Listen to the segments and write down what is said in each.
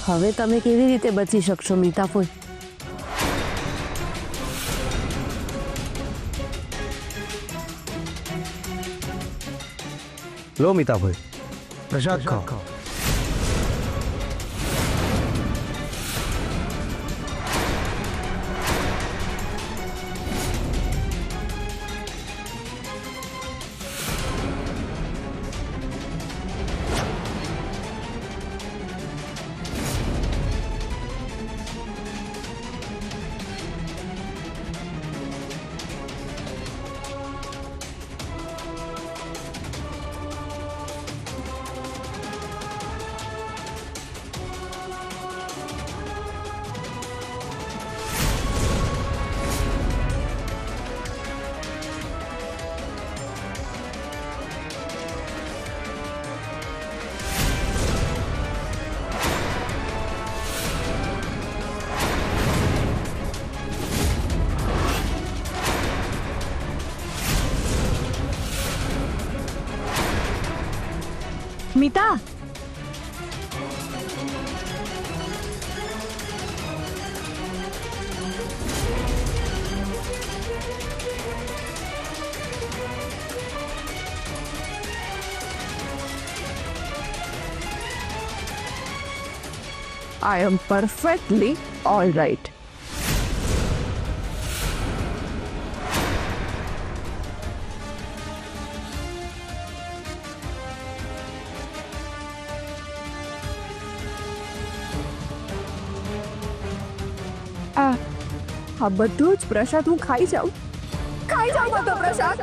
હવે તમે કેવી રીતે બચી શકશો મીતાફોઈ? લો મીતાભાઈ, પ્રસાદ ખાઓ. Meeta, I am perfectly all right. આ બધો જ પ્રસાદ હું ખાઈ જાઉં બધો પ્રસાદ.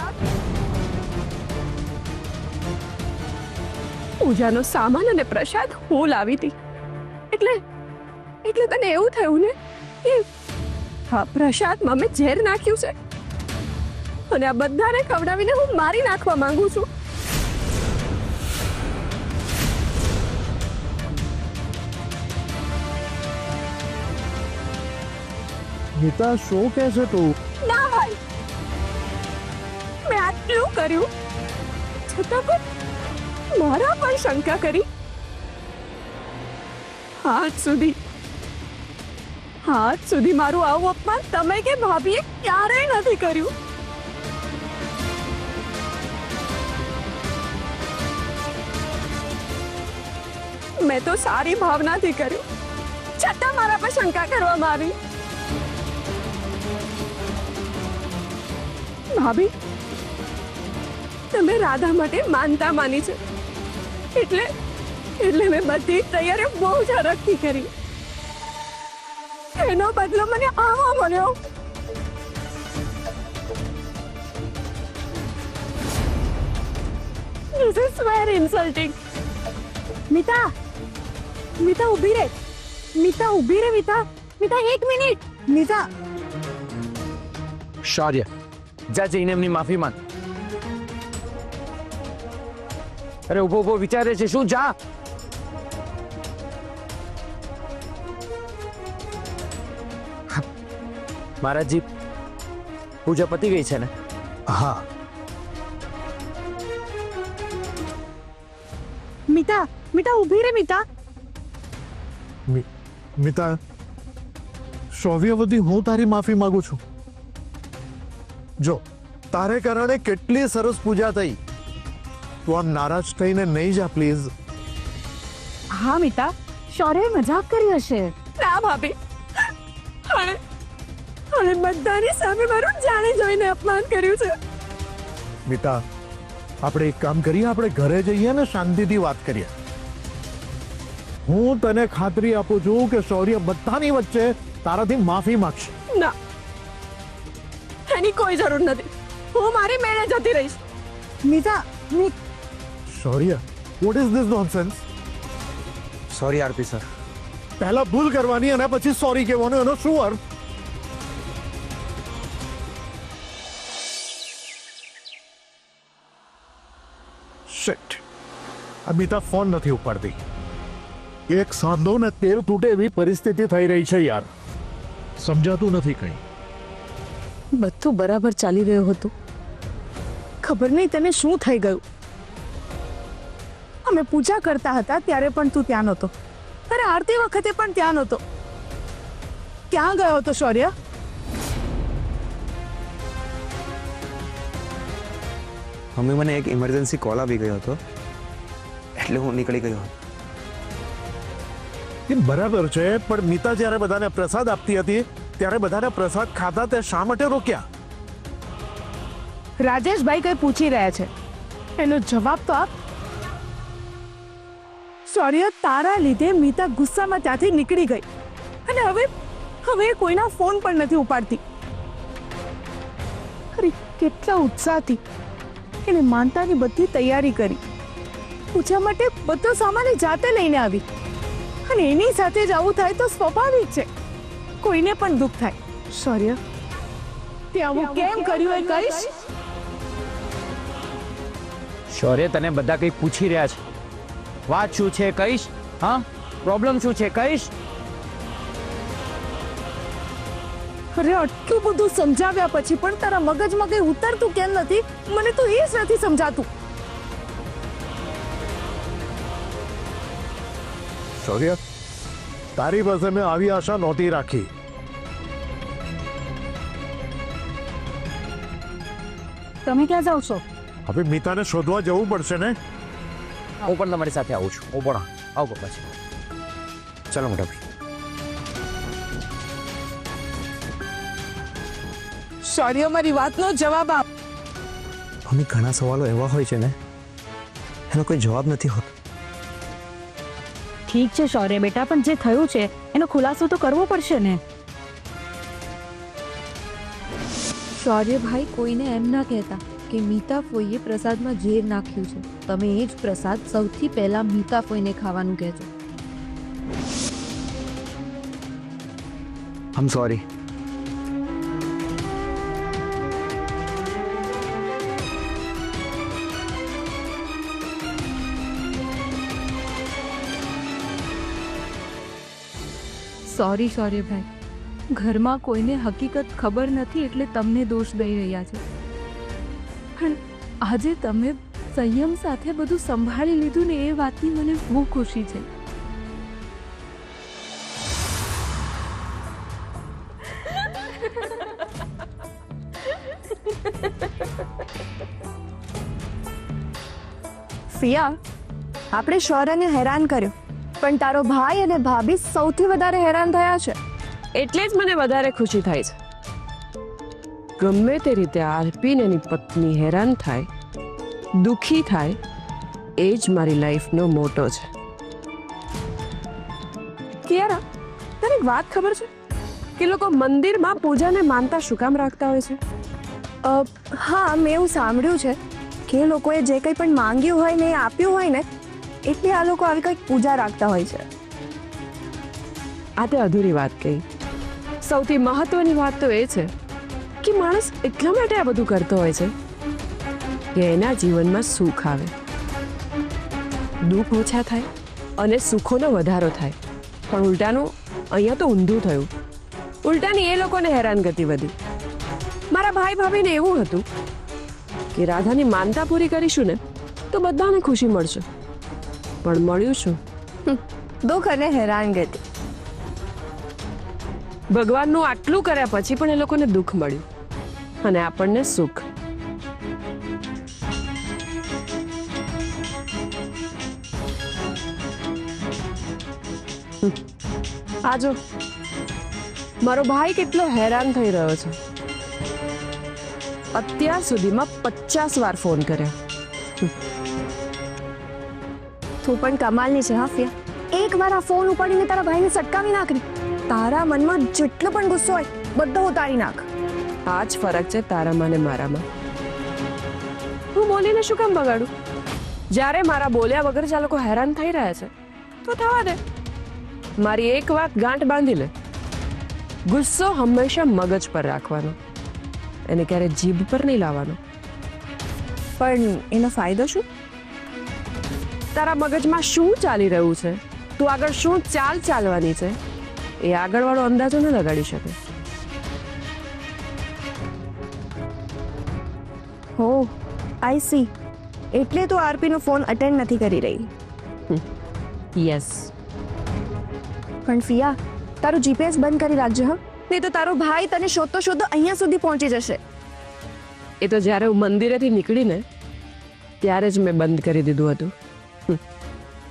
પૂજાનો સામાન અને પ્રસાદ હું લાવી હતી એટલે તને એવું થયું ને કે હા, પ્રસાદમાં મેં ઝેર નાખ્યું છે અને આ બધાને ખવડાવીને હું મારી નાખવા માંગુ છું. મીતા, શું કહે છે તું? ના ભાઈ, મેં આટલું કર્યું છતાં પણ મારા પર શંકા કરી. આજ સુધી મારું આવું અપમાન તમે કે ભાભીએ ક્યારેય નથી કર્યું. મેં તો સારી ભાવનાથી કર્યું, છતાં મારા પર શંકા કરવામાં આવી. ભાભી, તમે રાધા માટે માનતા માની છે એટલે મેં બધી તૈયારી બહુ ઝડપથી કરી. એનો બદલો મને આવો મળ્યો. This is very insulting. Meeta ઊભી રહે. મીતા, એક મિનિટ. મીતા, શૌર્ય, જા જઈને એમની માફી માંગ. અરે ઉભો વિચારે છે શું? જા. મહારાજજી, પૂજા પતી ગઈ છે ને? હા. મીતા, ઊભી રહે. મિતા, શૌર્યવતી, હું તારી માફી માંગુ છું. જો તારે કારણે કેટલી સરસ પૂજા થઈ. તું આમ નારાજ થઈને નહીં જા પ્લીઝ. હા મીતા, શૌર્યએ મજાક કરી હશે. ના ભાભી, હવે બધાની સામે મારું જાણે જોઈને અપમાન કર્યું છે. મિતા, આપણે એક કામ કરીએ, આપણે ઘરે જઈએ ને શાંતિથી વાત કરીએ. હું તને ખાતરી આપું છું કે શૌર્ય બધાની વચ્ચે તારાથી માફી માંગશે. ના, એની કોઈ જરૂર નથી. હું મારી મેળે જતી રહીશ. Mita, Shaurya, what is this nonsense? Sorry RP sir. પહેલા ભૂલ કરવાની અને પછી સોરી કહેવાનો એનો શું અર્થ? શિટ, અમિતા ફોન નથી ઉપાડતી. એક સાંધો ને તેલ તૂટે એવી પરિસ્થિતિ થઈ રહી છે યાર. સમજાતું નથી કંઈ. બધું બરાબર ચાલી રહ્યું હતું. ખબર નહીં તને શું થઈ ગયું. અમે પૂજા કરતા હતા ત્યારે પણ તું ત્યાં નહોતો. અરે અરે આરતી વખતે પણ ત્યાં નહોતો. ક્યાં ગયો હતો શૌર્ય? મમ્મી, મને એક ઇમરજન્સી કોલ આવી ગયો હતો એટલે હું નીકળી ગયો. એ બરાબર છે, પણ મીતા જ્યારે બધાને પ્રસાદ આપતી હતી ત્યારે બધાને પ્રસાદ ખાતા તે શા માટે રોક્યા? રાજેશભાઈ કઈ પૂછી રહ્યા છે, એનો જવાબ તો આપ. શૌર્ય, તારા લીધે મીતા ગુસ્સામાં ત્યાંથી નીકળી ગઈ અને હવે એ કોઈના ફોન પણ નથી ઉપાડતી. અરે કેટલા ઉત્સાહથી એને માનતાની બધી તૈયારી કરી, પૂજા માટે બધો સામાન એ જાતે લઈને આવી, અને એની સાથે જ આવું થાય તો સ્વાભાવિક છે, કોઈને પણ દુઃખ થાય. શૌર્ય, તે આવું કેમ કર્યું એ કહીશ? શૌર્ય, તને બધા કંઈ પૂછી રહ્યા છે. વાત શું છે કહીશ? હા, પ્રોબ્લેમ શું છે કહીશ? અરે આટલું બધું સમજાવ્યા પછી પણ તારા મગજમાં કઈ ઉતરતું કેમ નથી? મને તો એ જ નથી સમજાતું. શૌર્ય, તારી પાસે મેં આવી આશા નહોતી રાખી. તમે ક્યાં જાઓ છો? હવે મીતાને શોધવા જવું પડશે ને. હું પણ તમારી સાથે આવું છું. હું પણ આવો પછી. ચાલો મોટા ભાઈ. શૌર્ય, મારી વાતનો જવાબ આપ. મમ્મી, ઘણા સવાલો એવા હોય છે ને એનો કોઈ જવાબ નથી હોતો. ઠીક છે શૌર્ય બેટા, પણ જે થયું છે એનો ખુલાસો તો કરવો પડશે ને. શૌર્યભાઈ, કોઈને એમ ના કહેતા કે મીતા ફોઈએ પ્રસાદમાં ઝેર નાખ્યું છે. તમે એ જ પ્રસાદ સૌથી પહેલા મીતા ફોઈને ખાવાનું કહેજો. આમ સોરી. સોરી શૌર્યભાઈ, ઘરમાં કોઈને હકીકત ખબર નથી એટલે તમને દોષ દઈ રહ્યા છે. પણ આજે તમે સંયમ સાથે બધું સંભાળી લીધું ને એ વાતની મને બહુ ખુશી છે. ફિયા, આપણે શૌર્યને હેરાન કર્યો, પણ તારો ભાઈ અને ભાભી સૌથી વધારે હેરાન થયા છે. એટલે જ મને વધારે ખુશી થાય છે. ગમે તે રીતે આરપી ને એની પત્ની હેરાન થાય, દુખી થાય, એ જ મારી લાઈફનો મોટો છે. કિયારા, તને એક વાત ખબર છે કે લોકો મંદિરમાં પૂજાને માનતા શું કામ રાખતા હોય છે? હા, મેં એવું સાંભળ્યું છે કે લોકોએ જે કંઈ પણ માંગ્યું હોય ને એ આપ્યું હોય ને એટલે આ લોકો આવી કંઈક પૂજા રાખતા હોય છે. આ તે અધૂરી વાત કહી. સૌથી મહત્વની વાત તો એ છે કે માણસ એટલા માટે આ બધું કરતો હોય છે કે એના જીવનમાં સુખ આવે, દુઃખ ઓછા થાય અને સુખોનો વધારો થાય. પણ ઉલટાનું અહીંયા તો ઊંધું થયું. ઉલટાની એ લોકોને હેરાનગતિ વધી. મારા ભાઈ ભાભીને એવું હતું કે રાધાની માનતા પૂરી કરીશું ને તો બધાને ખુશી મળશે, પણ મળ્યું શું? દુઃખ અને હેરાનગતિ. ભગવાનનું આટલું કર્યા પછી પણ એ લોકોને દુઃખ મળ્યું અને આપણને સુખ. આજો મારો ભાઈ કેટલો હેરાન થઈ રહ્યો છે. અત્યાર સુધીમાં 50 વાર ફોન કર્યો. તું પણ કમાલની છે. હા ફિયા, એક વાર આ ફોન ઉપાડીને તારા ભાઈને સટકાવી નાખ ને. તારા મનમાં જેટલો પણ ગુસ્સો હોય બધો ઉતારી નાખ. આ જ ફરક છે તારામાં ને મારામાં. હું બોલીને શું કામ બગાડું? જ્યારે મારા બોલ્યા વગર જ આ લોકો હેરાન થઈ રહ્યા છે તો થવા દે. મારી એક વાત ગાંઠ બાંધી લે, ગુસ્સો હંમેશા મગજ પર રાખવાનો, એને ક્યારે જીભ પર નહીં લાવવાનો. પણ એનો ફાયદો શું? તારા મગજમાં શું ચાલી રહ્યું છે, તું આગળ શું ચાલવાની છે, એ આગળવાળો અંદાજો ન લગાડી શકે. હો, આઈ સી. એટલે તું આરપીનો ફોન અટેન્ડ નથી કરી રહી. યસ, પણ ફિયા તારું જીપીએસ બંધ કરી રાખજો હા, નહીં તો તારો ભાઈ તને શોધતો શોધતો અહીંયા સુધી પહોંચી જશે. એ તો જ્યારે હું મંદિરેથી નીકળીને ત્યારે જ મેં બંધ કરી દીધું હતું.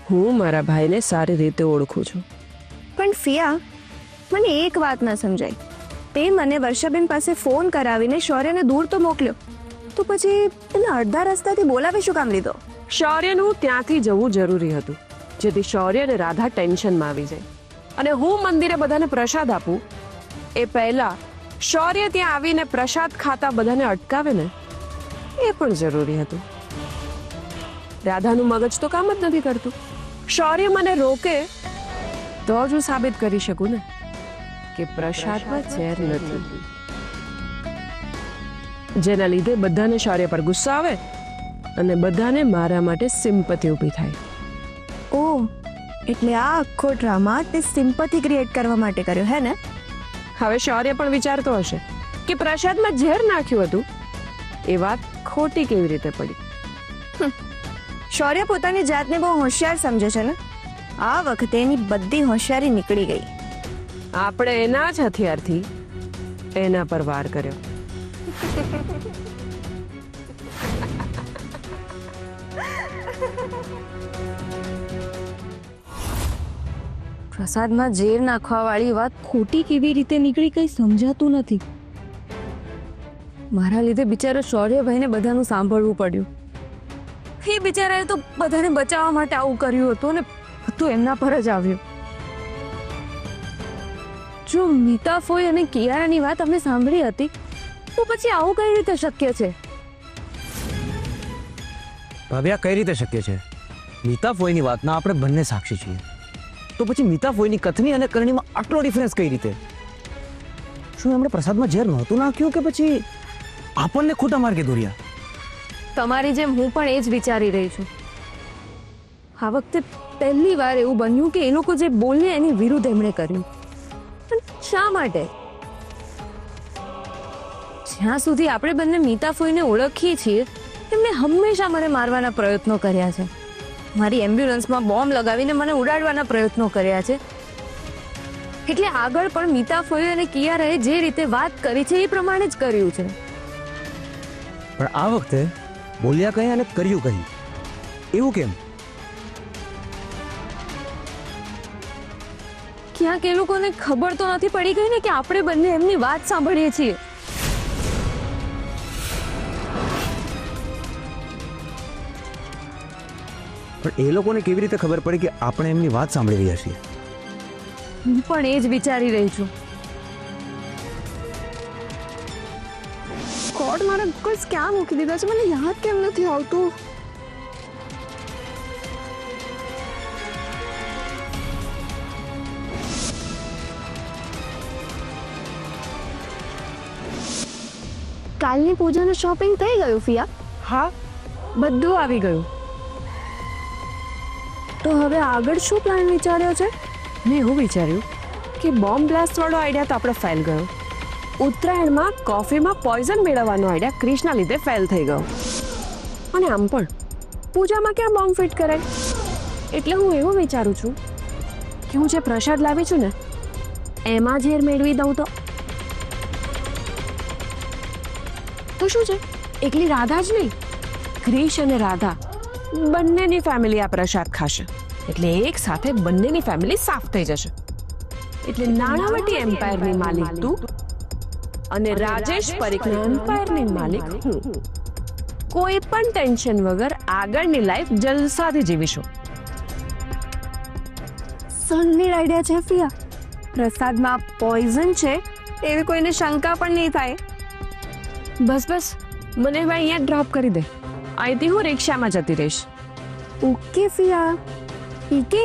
હું મારા ભાઈને સારી રીતે ઓળખું છું. પણ ફિયા, મને એક વાત ના સમજાય. તે મને વર્ષાબેન પાસે ફોન કરાવીને શૌર્યને દૂર તો મોકલ્યો, તો પછી એને અડધા રસ્તાથી બોલાવી શું કામ લીધો? શૌર્યનું ત્યાંથી જવું જરૂરી હતું, જેથી શૌર્ય અને રાધા ટેન્શનમાં આવી જાય. અને હું મંદિરે બધાને પ્રસાદ આપું એ પહેલા શૌર્ય ત્યાં આવીને પ્રસાદ ખાતા બધાને અટકાવે ને, એ પણ જરૂરી હતું. રાધાનું મગજ તો કામ જ નથી કરતું. શૌર્ય મને રોકે તો જ હું સાબિત કરી શકું ને કે પ્રસાદમાં ઝેર નથી. જેના લીધે બધાને શૌર્ય પર ગુસ્સો આવે અને બધાને મારા માટે સિમ્પથી ઊભી થાય. ઓ, એટલે આ આખો ડ્રામા તે સિમ્પથી ક્રિએટ કરવા માટે કર્યો હે ને? હવે શૌર્ય પણ વિચારતો હશે કે પ્રસાદમાં ઝેર નાખ્યું હતું, એ વાત ખોટી કેવી રીતે પડી. શૌર્ય પોતાની જાતને બહુ હોશિયાર સમજે છે ને. આ વખતે એની બધી હોશિયારી નીકળી ગઈ. આપણે એના જ હથિયારથી એના પર વાર કર્યો. પ્રસાદમાં ઝેર નાખવા વાળી વાત ખોટી કેવી રીતે નીકળી કઈ સમજાતું નથી. મારા લીધે બિચારો શૌર્યભાઈને બધાનું સાંભળવું પડ્યું. એ બિચારાએ તો બધાને બચાવવા માટે આવું કર્યું હતું ને બધું એમના પર જ આવ્યું. જો મીતા ફોઈ અને કિયારાની વાત અમે સાંભળી હતી તો પછી આવું કઈ રીતે શક્ય છે? ભાભી, આ કઈ રીતે શક્ય છે? મીતા ફોઈની વાતના આપણે બંને સાક્ષી છીએ, તો પછી મીતા ફોઈની કથની અને કરણીમાં આટલો ડિફરન્સ કઈ રીતે? શું એમણે પ્રસાદમાં ઝેર નહોતું નાખ્યું કે પછી આપણને ખોટા માર્ગે દોર્યા? તમારી જેમ હું પણ એ જ વિચારી રહી છું. આ વખતે પહેલી વાર એવું બન્યું કે એ લોકો જે બોલ્યા એની વિરુદ્ધ એમણે કર્યું. પણ શા માટે? જ્યાં સુધી આપણે બંને મીતા ફોઈને ઓળખીએ છીએ એમણે હંમેશા મને મારવાના પ્રયત્નો કર્યા છે. મારી એમ્બ્યુલન્સમાં બોમ્બ લગાવીને મને ઉડાડવાના પ્રયત્નો કર્યા છે. એટલે આગળ પણ મીતા ફોઈ અને કિયારાએ જે રીતે વાત કરી છે એ પ્રમાણે જ કર્યું છે. પણ આ વખતે બોલ્યા કઈ અને કર્યું કઈ, એવું કેમ? ક્યાંક એ લોકોને ખબર તો નથી પડી ગઈ ને કે આપણે બંને એમની વાત સાંભળીએ છીએ. પણ એ લોકોને કેવી રીતે ખબર પડી કે આપણે એમની વાત સાંભળી રહ્યા છીએ? હું પણ એ જ વિચારી રહી છું. કોડ મારા કોઈ ક્યાં મૂકી દીધા છે, મને યાદ કેમ નથી આવતું? કાલની પૂજાનું શોપિંગ થઈ ગયું ફિયા? હા, બધું આવી ગયું. તો હવે આગળ શું પ્લાન વિચાર્યો છે? મેં એવું વિચાર્યું કે બોમ્બ બ્લાસ્ટ વાળો આઈડિયા તો આપણે ફેલ ગયો. ઉત્તરાયણમાં કોફીમાં પોઈઝન મેળવવાનો આઈડિયા ક્રિશના લીધે ફેલ થઈ ગયો. અને આમ પણ પૂજામાં ક્યાં બોમ્બ ફિટ કરાય? એટલે હું એવું વિચારું છું કે હું જે પ્રસાદ લાવી છું ને એમાં ઝેર મેળવી દઉં તો શું છે, એકલી રાધા જ નહીં, ક્રિશ અને રાધા બંનેની ફેમિલી આ પ્રસાદ ખાશે. એટલે એક સાથે બંનેની ફેમિલી સાફ થઈ જશે. એટલે નાણાવટી એમ્પાયરની માલિક તું અને રાજેશ પરીખના એમ્પાયરની માલિક હું. કોઈ પણ ટેન્શન વગર આગળની લાઈફ જલસાથી જીવીશું. સનની આઈડિયા છે ફિયા. પ્રસાદમાં પોઈઝન છે એવી કોઈને શંકા પણ નહીં થાય. બસ બસ, મને હવે અહીંયા ડ્રોપ કરી દે. અહીંથી હું રિક્ષામાં જતી રહીશ. ઓકે ફિયા. પીકે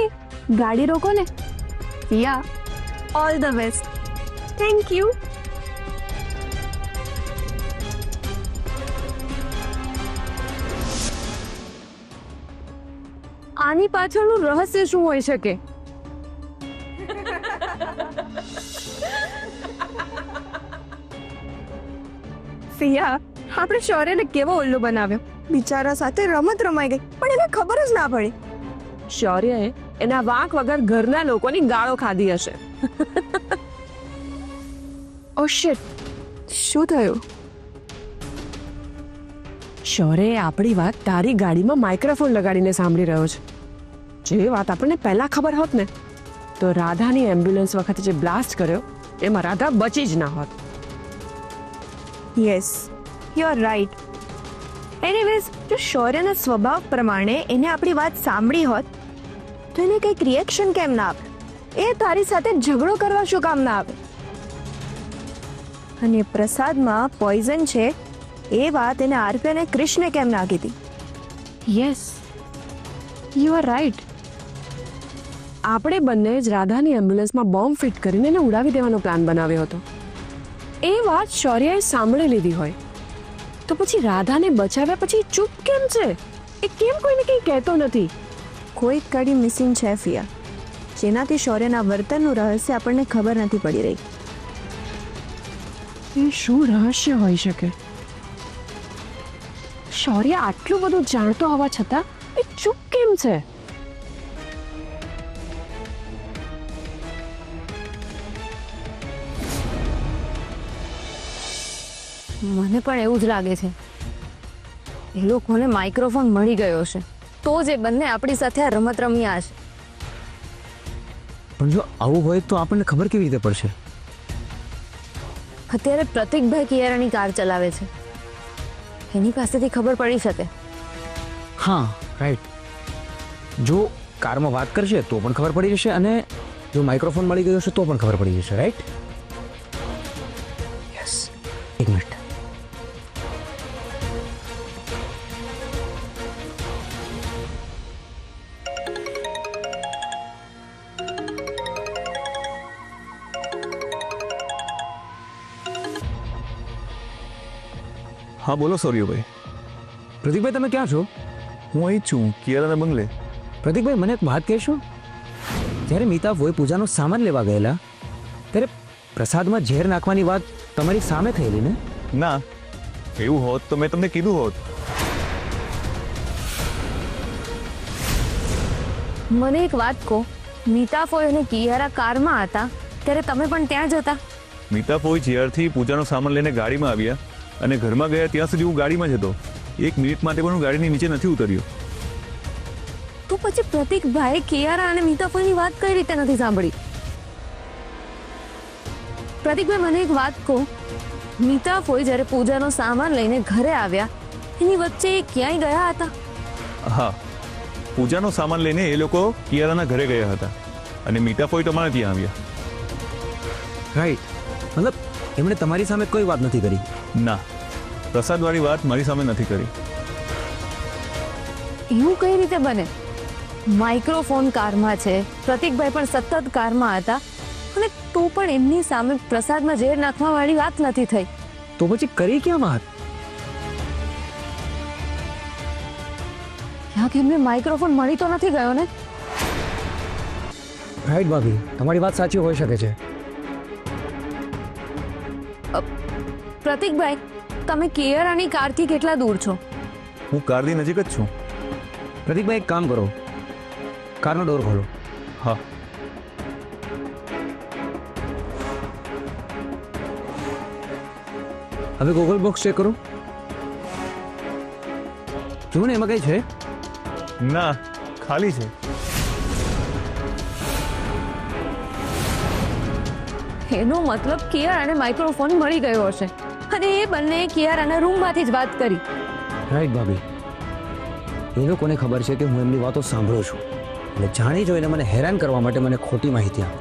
ગાડી રોકો ને. Fiya, all the best. Thank you. આની પાછળનું રહસ્ય શું હોઈ શકે? ફિયા, આપણે શૌર્યને કેવો ઉલ્લુ બનાવ્યો. બિચારા સાથે રમત રમાઈ ગઈ પણ એને ખબર જ ના પડી. શૌર્યએ એના વાંક વગર ઘરના લોકોની ગાળો ખાધી હશે. ઓ શિટ, શું થયું? શૌર્ય આપણી વાત તારી ગાડીમાં માઇક્રોફોન લગાડીને સાંભળી રહ્યો છે. જે વાત આપણને પહેલા ખબર હોત ને તો રાધાની એમ્બ્યુલન્સ વખતે જે બ્લાસ્ટ કર્યો એમાં રાધા બચી જ ના હોત. Yes, you are right. Anyways, જો શૌર્યના સ્વભાવ પ્રમાણે એને આપણી વાત સાંભળી હોત તો એને કંઈક રિએક્શન કેમ ના આપે? એ તારી સાથે ઝઘડો કરવા શું કામ ના આવે? અને પ્રસાદમાં પોઈઝન છે એ વાત એને આરપી અને કૃષ્ણે કેમ ના કીધી? Yes, you are right. આપણે બંને જ રાધાની એમ્બ્યુલન્સમાં બોમ્બ ફિટ કરીને એને ઉડાવી દેવાનો પ્લાન બનાવ્યો હતો. એ વાત શૌર્યએ સાંભળી લીધી હોય તો પછી રાધાને બચાવ્યા પછી ચૂપ કેમ છે? એ કેમ કોઈને કંઈ કહેતો નથી? કોઈ કડી મિસિંગ છે ફિયા, જેનાથી શૌર્યના વર્તનનું રહસ્ય આપણને ખબર નથી પડી રહી. એ શું રહસ્ય હોઈ શકે? શૌર્ય આટલું બધું જાણતો હોવા છતાં એ ચૂપ કેમ છે? મને પણ એવું જ લાગે છે. એ લોકોને માઇક્રોફોન મળી ગયો છે તો જ એ બંને આપણી સાથે આ રમત રમ્યા છે. પણ જો આવું હોય તો આપણને ખબર કેવી રીતે પડશે? અત્યારે પ્રતિકભાઈ કિયારાની કાર ચલાવે છે, એની પાસેથી ખબર પડી શકે. હા, રાઈટ. જો કારમાં વાત કરશે તો પણ ખબર પડી જશે, અને જો માઇક્રોફોન મળી ગયો હશે તો પણ ખબર પડી જશે, રાઈટ? યસ. એક મિનિટ. હા બોલો સૌર્યભાઈ. પ્રતિકભાઈ, તમે ક્યાં છો? હું અહીં જ છું, કિયારાના બંગલે. પ્રતિકભાઈ, મને એક વાત કહેશો? જ્યારે મીતા ફોઈ પૂજાનો સામાન લેવા ગયેલા ત્યારે પ્રસાદમાં ઝેર નાખવાની વાત તમારી સામે થયેલી ને? ના, એવું હોત તો મેં તમને કીધું હોત. મને એક વાત કહો, મીતા ફોઈ અને કિયારા કારમાં હતા ત્યારે તમે પણ ત્યાં જ હતા? મીતા ફોઈ જ્યારથી પૂજાનો સામાન લઈને ગાડીમાં આવ્યા અને ઘરમાં ગયા ત્યાં સુધી હું ગાડીમાં જ હતો. 1 મિનિટ માટે પણ હું ગાડીની નીચે નથી ઉતર્યો. તો પછી પ્રતિકભાઈ કિયારા અને મીતા ફોઈની વાત કઈ રીતે નથી સાંભળી? પ્રતિકભાઈ, મને એક વાત કહો, મીતા ફોઈ જ્યારે પૂજાનો સામાન લઈને ઘરે આવ્યા એની વચ્ચે એ ક્યાંય ગયા હતા? હા, પૂજાનો સામાન લઈને એ લોકો કિયારાના ઘરે ગયા હતા અને મીતા ફોઈ તમારા ત્યાં આવ્યા. રાઈટ. મતલબ એમણે તમારી સામે કોઈ વાત નથી કરી? ના, પ્રસાદવાળી વાત મારી સામે નથી કરી. એવું કઈ રીતે બને? માઇક્રોફોન કારમાં છે, પ્રતિકભાઈ પણ સતત કારમાં હતા અને તો પણ એમની સામે પ્રસાદમાં ઝેર નાખવા વાળી વાત નથી થઈ. તો પછી કરી ક્યાં વાત? ક્યાંક એમને માઇક્રોફોન મળી તો નથી ગયો ને? રાઈટ ભાભી, તમારી વાત સાચી હોઈ શકે છે. પ્રતિકભાઈ, તમે કિયારાની કારથી કેટલા દૂર છો? હું કારની નજીક જ છું. પ્રતિકભાઈ, એક કામ કરો, કારનો ડોર ખોલો. હા. હવે ગૂગલ બોક્સ ચેક કરો. જુઓ ને, એમાં કઈ છે? ના, ખાલી છે. એનો મતલબ કિયારાને માઇક્રોફોન મળી ગયો હશે અને એ બંને કિયારાના રૂમમાંથી જ વાત કરી. રાઈટ ભાભી, એ લોકોને ખબર છે કે હું એમની વાતો સાંભળું છું એટલે જાણી જોઈને મને હેરાન કરવા માટે મને ખોટી માહિતી આપે,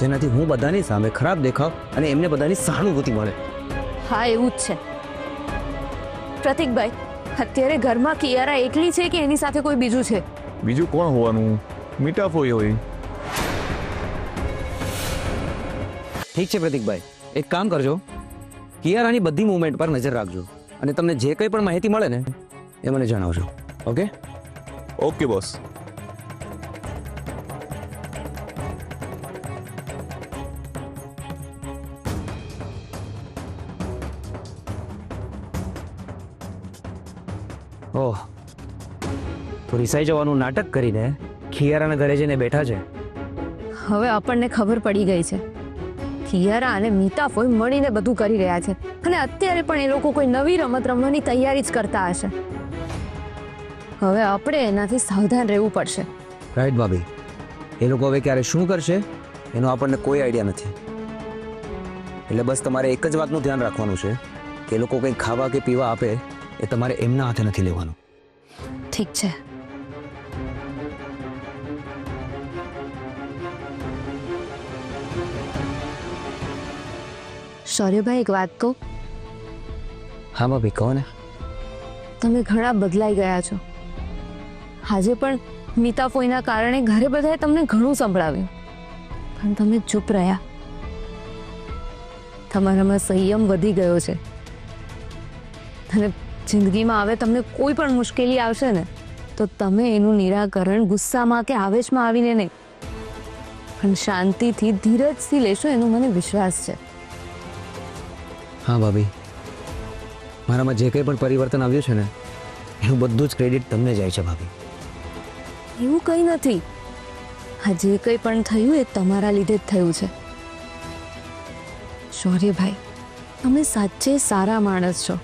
જેનાથી હું બધાની સામે ખરાબ દેખાવ અને એમને બધાની સહાનુભૂતિ મળે. હા, એવું જ છે. પ્રતિકભાઈ, અત્યારે ઘરમાં કિયારા એકલી છે કે એની સાથે કોઈ બીજું છે? બીજું કોણ હોવાનું? મીઠા ફોઈ હોય. ઠીક છે પ્રતિકભાઈ, એક કામ કરજો, કિયારાની બધી મૂવમેન્ટ પર નજર રાખજો અને તમને જે કંઈ પણ માહિતી મળે ને એ મને જણાવજો. ઓકે? Okay boss. ઓહ, તો રિસાઈ જવાનું નાટક કરીને ખિયારાના ઘરે જઈને બેઠા છે. હવે આપણને ખબર પડી ગઈ છે કિયારા અને મીતા ફોઈ મળીને બધું કરી રહ્યા છે અને અત્યારે પણ એ લોકો કોઈ નવી રમત રમવાની તૈયારી જ કરતા હશે. હવે આપણે એનાથી સાવધાન રહેવું પડશે. રાઈટ ભાભી, એ લોકો હવે ક્યારે શું કરશે એનો આપણને કોઈ આઈડિયા નથી. એટલે બસ તમારે એક જ વાતનું ધ્યાન રાખવાનું છે કે એ લોકો કંઈ ખાવા કે પીવા આપે એ તમારે એમના હાથે નથી લેવાનું. ઠીક છે. શૌર્યભાઈ, એક વાત કહું? હા ભાભી, કહો ને. તમે ઘણા બદલાઈ ગયા છો. આજે પણ મીતા ફોઈના કારણે ઘરે બધાએ તમને ઘણું સંભળાવ્યું, પણ તમે ચૂપ રહ્યા. તમારામાં સંયમ વધી ગયો છે અને જિંદગીમાં હવે તમને કોઈ પણ મુશ્કેલી આવશે ને તો તમે એનું નિરાકરણ ગુસ્સામાં કે આવેશમાં આવીને નહીં, પણ શાંતિથી ધીરજથી લેશો, એનો મને વિશ્વાસ છે. હા ભાભી, મારામાં જે કંઈ પણ પરિવર્તન આવ્યું છે ને એનું બધું જ ક્રેડિટ તમને જાય છે ભાભી. એવું કંઈ નથી. આ જે કંઈ પણ થયું એ તમારા લીધે જ થયું છે. શૌર્યભાઈ, તમે સાચે સારા માણસ છો.